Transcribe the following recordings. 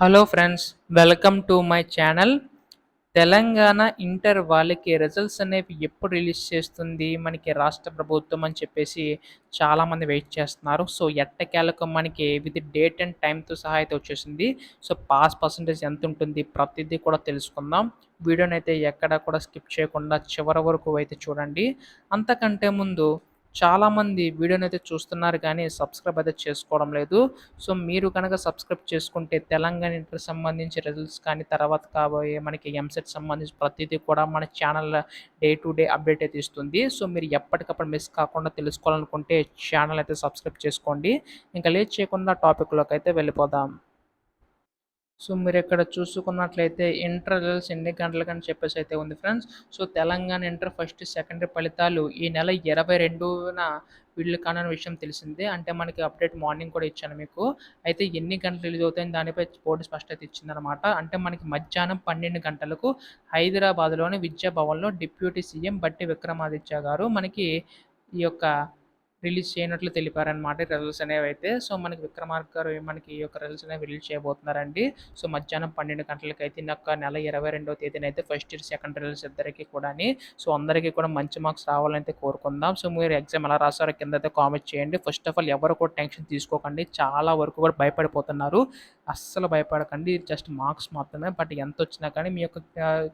Hello friends, welcome to my channel. Telangana inter వాళ్ళకి results అనేవి ఎప్పుడు రిలీజ్ చేస్తుంది మనకి రాష్ట్ర ప్రభుత్వం అని చెప్పేసి చాలామంది వెయిట్ చేస్తున్నారు. సో ఎట్టకేలకు మనకి విత్ డేట్ అండ్ టైంతో సహా అయితే వచ్చేసింది. సో పాస్ పర్సంటేజ్ ఎంత ఉంటుంది ప్రతిదీ కూడా తెలుసుకుందాం. వీడియోని అయితే ఎక్కడ కూడా స్కిప్ చేయకుండా చివరి వరకు అయితే చూడండి. అంతకంటే ముందు చాలామంది వీడియోని అయితే చూస్తున్నారు కానీ సబ్స్క్రైబ్ అయితే చేసుకోవడం లేదు. సో మీరు కనుక సబ్స్క్రైబ్ చేసుకుంటే తెలంగాణ ఇంటర్ సంబంధించి రిజల్ట్స్ కానీ తర్వాత కాబోయే మనకి ఎంసెట్ సంబంధించి ప్రతిదీ కూడా మన channel day to day update అయితే ఇస్తుంది. సో మీరు ఎప్పటికప్పుడు మిస్ కాకుండా తెలుసుకోవాలనుకుంటే ఛానల్ అయితే సబ్స్క్రైబ్ చేసుకోండి. ఇంకా లేట్ చేయకుండా టాపిక్లోకి అయితే వెళ్ళిపోదాం. సో మీరిక్కడ చూసుకున్నట్లయితే ఇంటర్ రిజల్ట్స్ ఎన్ని గంటలకని చెప్పేసి అయితే ఉంది friends. So Telangana inter first, secondary ఫలితాలు ఈ నెల 22న వీళ్ళు విషయం తెలిసిందే. అంటే మనకి అప్డేట్ మార్నింగ్ కూడా ఇచ్చాను మీకు. అయితే ఎన్ని గంటలు రిలీజ్ అవుతాయని దానిపై బోర్డు స్పష్టత ఇచ్చిందనమాట. అంటే మనకి మధ్యాహ్నం 12 గంటలకు హైదరాబాద్‌లోని విద్యా భవన్‌లో డిప్యూటీ సీఎం బట్టి విక్రమాదిత్య గారు మనకి ఈ యొక్క రిలీజ్ చేయనట్లు తెలిపారనమాట రిజల్ట్స్ అనేవైతే. సో మనకి 'విక్రమార్క' గారు మనకి ఈ యొక్క రిజల్ట్స్ అనేవి రిలీజ్ చేయబోతున్నారండి. సో మధ్యాహ్నం 12 గంటలకైతే ఈ యొక్క నెల 22వ తేదీనైతే ఫస్ట్ ఇయర్, సెకండ్ రిజల్ట్స్ ఇద్దరికీ కూడాని. సో అందరికీ కూడా మంచి మార్క్స్ రావాలని అయితే కోరుకుందాం. సో మీరు ఎగ్జామ్ ఎలా రాసారో కిందైతే కామెంట్ చేయండి. ఫస్ట్ ఆఫ్ ఆల్ ఎవరు కూడా టెన్షన్ తీసుకోకండి. చాలా వరకు కూడా భయపడిపోతున్నారు. అస్సలు భయపడకండి. ఇది జస్ట్ మార్క్స్ మాత్రమే. బట్ ఎంతొచ్చినా కానీ మీ యొక్క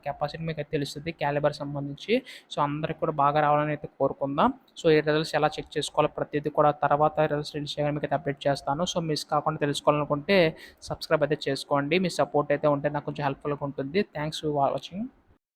కెపాసిటీ మీకైతే తెలుస్తది క్యాలిబర్ సంబంధించి. సో అందరికి కూడా బాగా రావాలని అయితే కోరుకుందాం. సో ఈ రిజల్ట్స్ ఎలా చెక్ చేసుకోవాలో ప్రతిదీ కూడా తర్వాత రిజల్ట్స్ రిలీజ్ చేయగానే మీకైతే అప్డేట్ చేస్తాను. సో మిస్ కాకుండా తెలుసుకోవాలనుకుంటే సబ్స్క్రైబ్ అయితే చేసుకోండి. మీ సపోర్ట్ అయితే ఉంటే నాకు కొంచెం హెల్ప్‌ఫుల్‌గా ఉంటుంది. Thanks for watching.